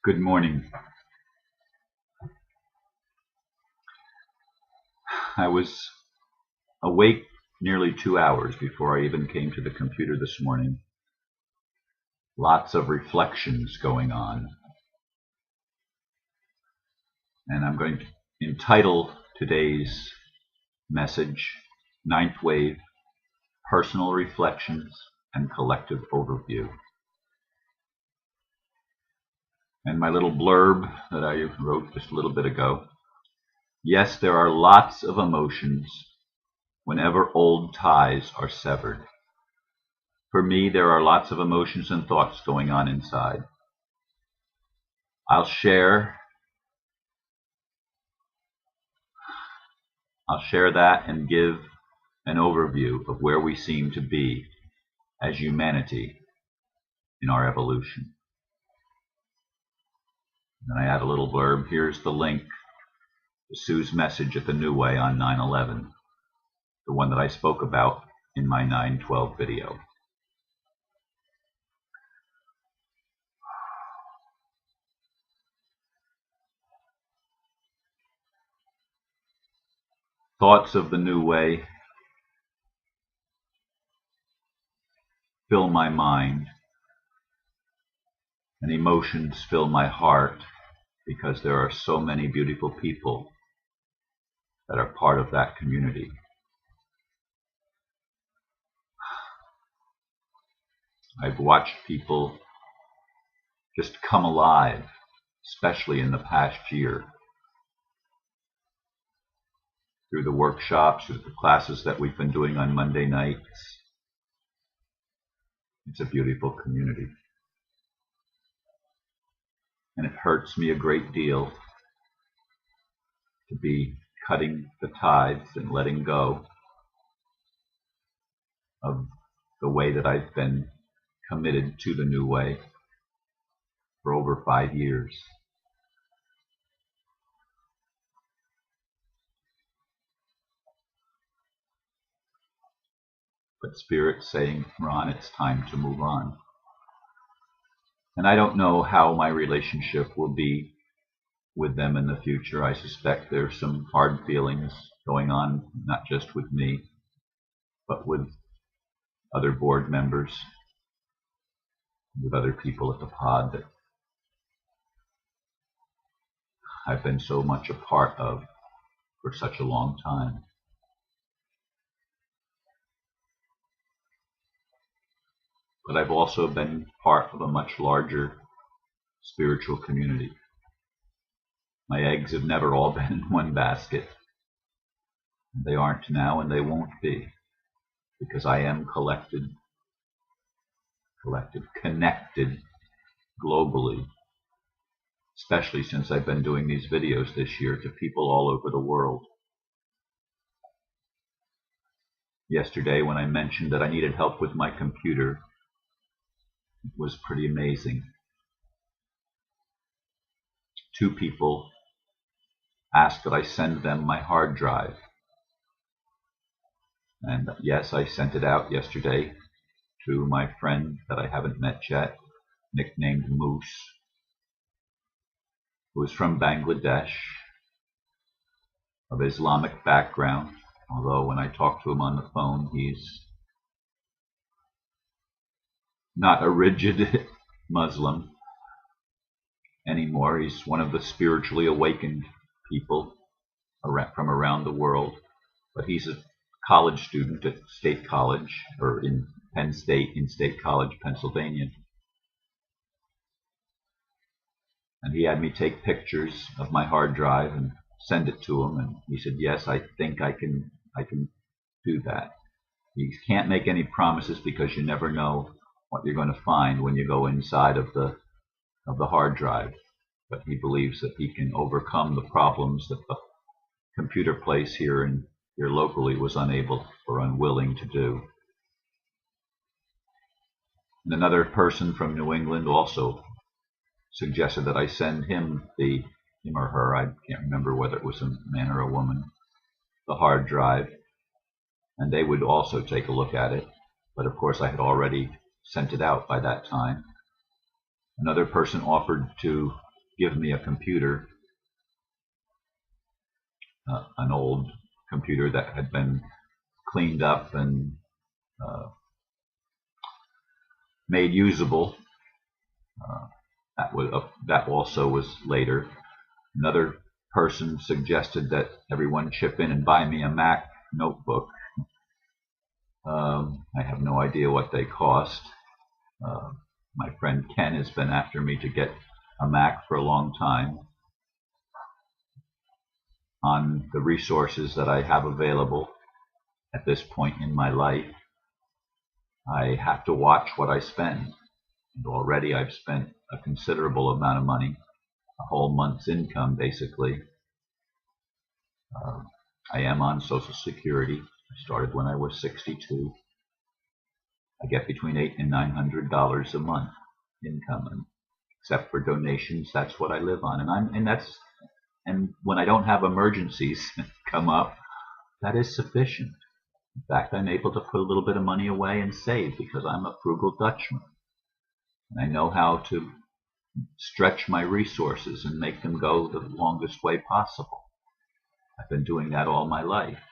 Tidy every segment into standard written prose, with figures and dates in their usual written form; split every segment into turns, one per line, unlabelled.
Good morning. I was awake nearly 2 hours before I even came to the computer this morning. Lots of reflections going on. And I'm going to entitle today's message, Ninth Wave, Personal Reflections and Collective Overview. And my little blurb that I wrote just a little bit ago. Yes, there are lots of emotions whenever old ties are severed. For me, there are lots of emotions and thoughts going on inside. I'll share that and give an overview of where we seem to be as humanity in our evolution. Then I add a little blurb. Here's the link to Sue's message at the New Way on 9/11, the one that I spoke about in my 9/12 video. Thoughts of the New Way fill my mind, and emotions fill my heart because there are so many beautiful people that are part of that community. I've watched people just come alive, especially in the past year, through the workshops, through the classes that we've been doing on Monday nights. It's a beautiful community. And it hurts me a great deal to be cutting the ties and letting go of the way that I've been committed to the New Way for over 5 years. But Spirit's saying, Ron, it's time to move on. And I don't know how my relationship will be with them in the future. I suspect there's some hard feelings going on, not just with me, but with other board members, with other people at the pod that I've been so much a part of for such a long time. But I've also been part of a much larger spiritual community. My eggs have never all been in one basket. They aren't now, and they won't be, because I am connected globally, especially since I've been doing these videos this year to people all over the world. Yesterday, when I mentioned that I needed help with my computer, it was pretty amazing. 2 people asked that I send them my hard drive. And yes, I sent it out yesterday to my friend that I haven't met yet, nicknamed Moose, who is from Bangladesh, of Islamic background, although when I talk to him on the phone, he's not a rigid Muslim anymore. He's one of the spiritually awakened people from around the world, but he's a college student at State College, or in Penn State, in State College, Pennsylvania. And he had me take pictures of my hard drive and send it to him, and he said, yes, I think I can do that. You can't make any promises because you never know what you're going to find when you go inside of the hard drive. But he believes that he can overcome the problems that the computer place here locally was unable or unwilling to do. And another person from New England also suggested that I send him or her, I can't remember whether it was a man or a woman, the hard drive, and they would also take a look at it. But of course I had already sent it out by that time. Another person offered to give me a computer, an old computer that had been cleaned up and uh, made usable. That also was later. Another person suggested that everyone chip in and buy me a Mac notebook. I have no idea what they cost. Uh, my friend Ken has been after me to get a Mac for a long time. On the resources that I have available at this point in my life, I have to watch what I spend. And already I've spent a considerable amount of money, a whole month's income basically. I am on Social Security. I started when I was 62. I get between $800 and $900 a month income, and except for donations, that's what I live on. And when I don't have emergencies come up, that is sufficient. In fact, I'm able to put a little bit of money away and save because I'm a frugal Dutchman. And I know how to stretch my resources and make them go the longest way possible. I've been doing that all my life.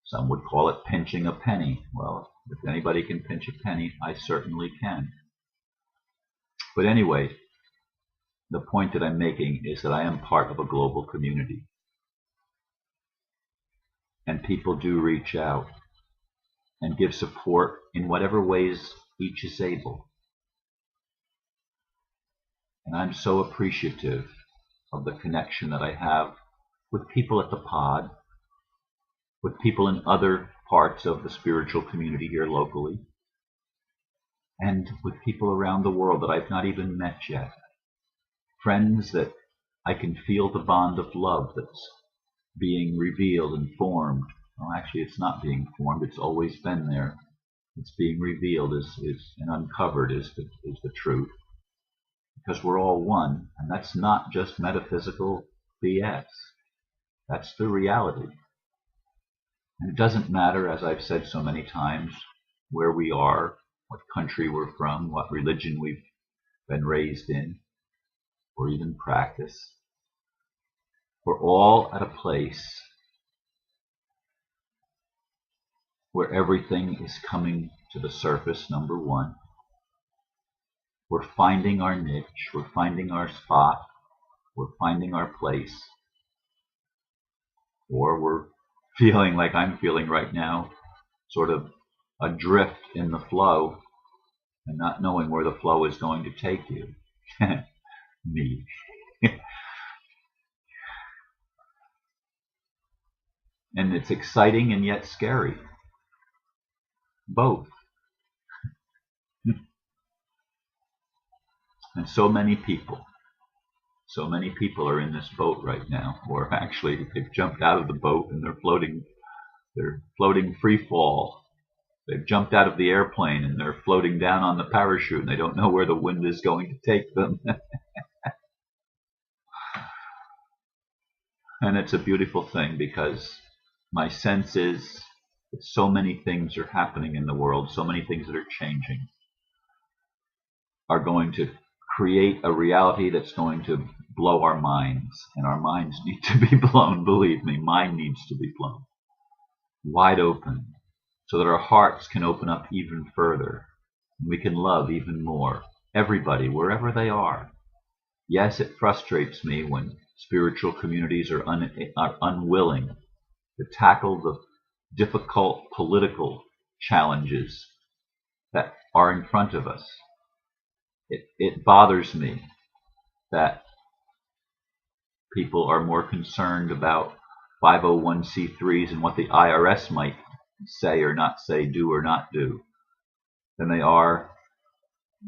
Some would call it pinching a penny. Well, if anybody can pinch a penny, I certainly can. But anyway, the point that I'm making is that I am part of a global community. And people do reach out and give support in whatever ways each is able. And I'm so appreciative of the connection that I have with people at the pod, with people in other parts of the spiritual community here locally, and with people around the world that I've not even met yet. Friends that I can feel the bond of love that's being revealed and formed. Well, actually, it's not being formed. It's always been there. It's being revealed and uncovered is the truth. Because we're all one, and that's not just metaphysical BS. That's the reality. And it doesn't matter, as I've said so many times, where we are, what country we're from, what religion we've been raised in, or even practice. We're all at a place where everything is coming to the surface, number one. We're finding our niche, we're finding our spot, we're finding our place. Or we're feeling like I'm feeling right now, sort of adrift in the flow and not knowing where the flow is going to take you. Me. And it's exciting and yet scary. Both. And so many people are in this boat right now, or actually they've jumped out of the boat and they're floating free fall. They've jumped out of the airplane and they're floating down on the parachute and they don't know where the wind is going to take them. And it's a beautiful thing because my sense is that so many things are happening in the world, so many things that are changing, are going to create a reality that's going to blow our minds. And our minds need to be blown, believe me, mine needs to be blown wide open so that our hearts can open up even further and we can love even more. Everybody, wherever they are. Yes, it frustrates me when spiritual communities are unwilling to tackle the difficult political challenges that are in front of us. It bothers me that people are more concerned about 501c3s and what the IRS might say or not say, do or not do, than they are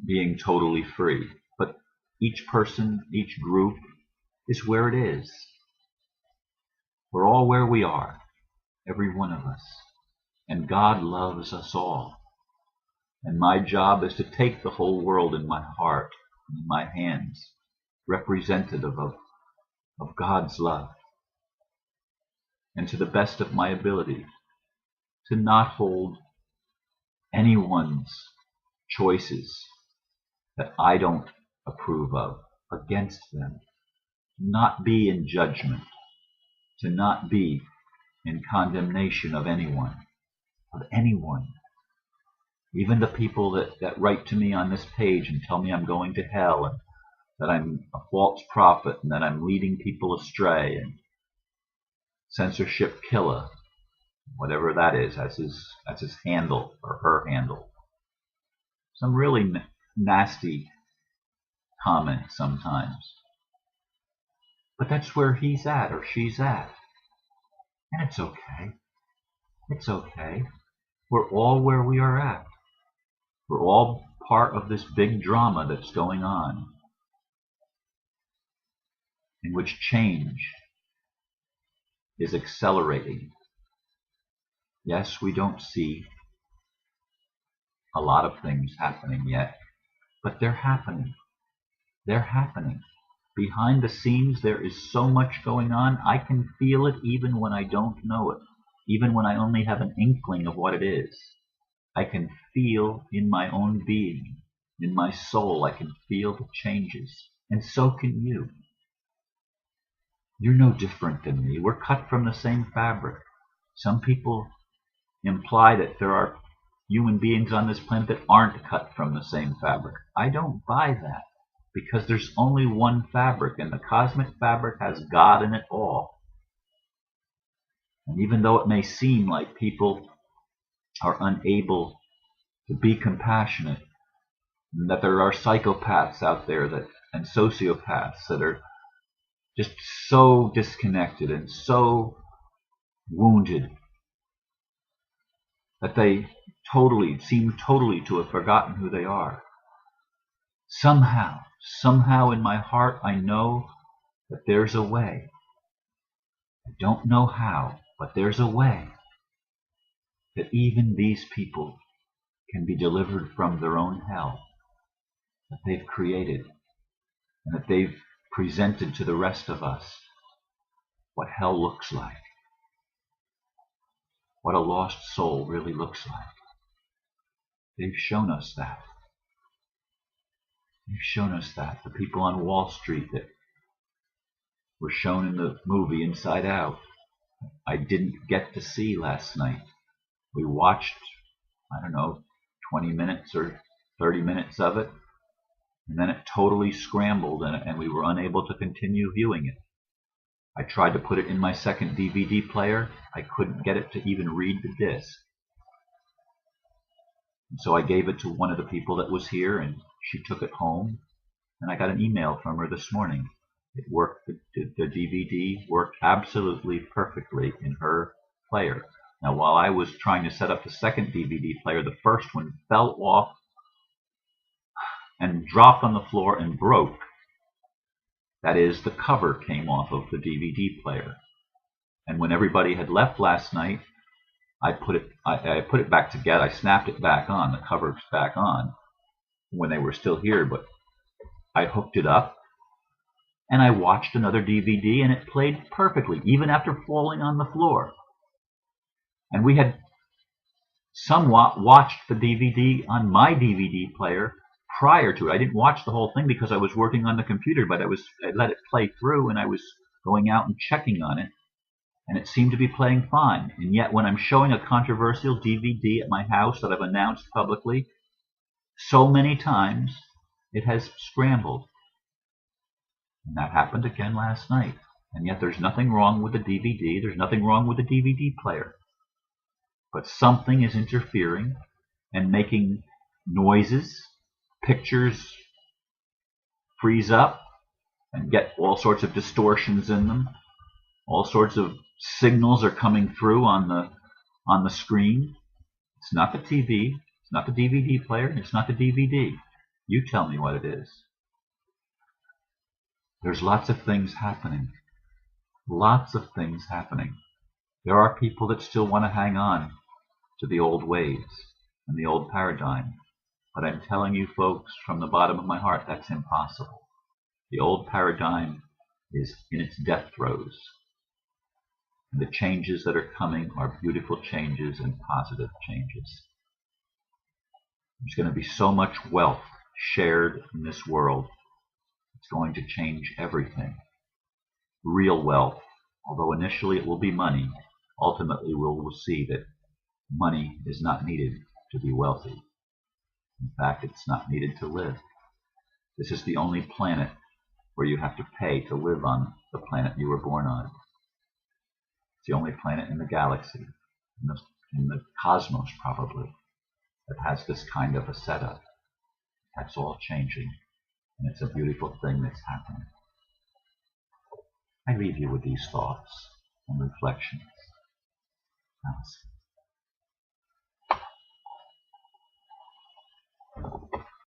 being totally free. But each person, each group is where it is. We're all where we are, every one of us. And God loves us all. And my job is to take the whole world in my heart, in my hands, representative of God's love. And to the best of my ability, to not hold anyone's choices that I don't approve of against them, to not be in judgment, to not be in condemnation of anyone, even the people that write to me on this page and tell me I'm going to hell and that I'm a false prophet and that I'm leading people astray and censorship killer, whatever that is. That's his handle or her handle. Some really nasty comments sometimes. But that's where he's at or she's at. And it's okay. It's okay. We're all where we are at. We're all part of this big drama that's going on, in which change is accelerating. Yes, we don't see a lot of things happening yet, but they're happening. They're happening. Behind the scenes, there is so much going on. I can feel it even when I don't know it, even when I only have an inkling of what it is. I can feel in my own being, in my soul, I can feel the changes. And so can you. You're no different than me. We're cut from the same fabric. Some people imply that there are human beings on this planet that aren't cut from the same fabric. I don't buy that, because there's only one fabric, and the cosmic fabric has God in it all. And even though it may seem like people are unable to be compassionate, and that there are psychopaths out there and sociopaths that are just so disconnected and so wounded that they seem totally to have forgotten who they are. Somehow in my heart, I know that there's a way. I don't know how, but there's a way that even these people can be delivered from their own hell that they've created, and that they've presented to the rest of us what hell looks like, what a lost soul really looks like. They've shown us that. They've shown us that. The people on Wall Street that were shown in the movie Inside Out, I didn't get to see last night. We watched, 20 minutes or 30 minutes of it, and then it totally scrambled and we were unable to continue viewing it. I tried to put it in my second DVD player. I couldn't get it to even read the disc. And so I gave it to one of the people that was here, and she took it home, and I got an email from her this morning. It worked. The DVD worked absolutely perfectly in her player. Now, while I was trying to set up the second DVD player, the first one fell off and dropped on the floor and broke. That is, the cover came off of the DVD player. And when everybody had left last night, I put it back together. I snapped it back on. The cover's back on when they were still here, but I hooked it up and I watched another DVD, and it played perfectly, even after falling on the floor. And we had somewhat watched the DVD on my DVD player prior to it. I didn't watch the whole thing because I was working on the computer, but I let it play through, and I was going out and checking on it, and it seemed to be playing fine. And yet when I'm showing a controversial DVD at my house that I've announced publicly so many times, it has scrambled. And that happened again last night. And yet there's nothing wrong with the DVD. There's nothing wrong with the DVD player. But something is interfering and making noises. Pictures freeze up and get all sorts of distortions in them. All sorts of signals are coming through on the screen. It's not the TV. It's not the DVD player. It's not the DVD. You tell me what it is. There's lots of things happening. Lots of things happening. There are people that still want to hang on to the old ways and the old paradigm. But I'm telling you folks, from the bottom of my heart, that's impossible. The old paradigm is in its death throes. And the changes that are coming are beautiful changes and positive changes. There's going to be so much wealth shared in this world. It's going to change everything. Real wealth, although initially it will be money, ultimately we'll see that money is not needed to be wealthy. In fact, it's not needed to live. This is the only planet where you have to pay to live on the planet you were born on. It's the only planet in the galaxy, in the cosmos probably, that has this kind of a setup. That's all changing, and it's a beautiful thing that's happening. I leave you with these thoughts and reflections. Namaste.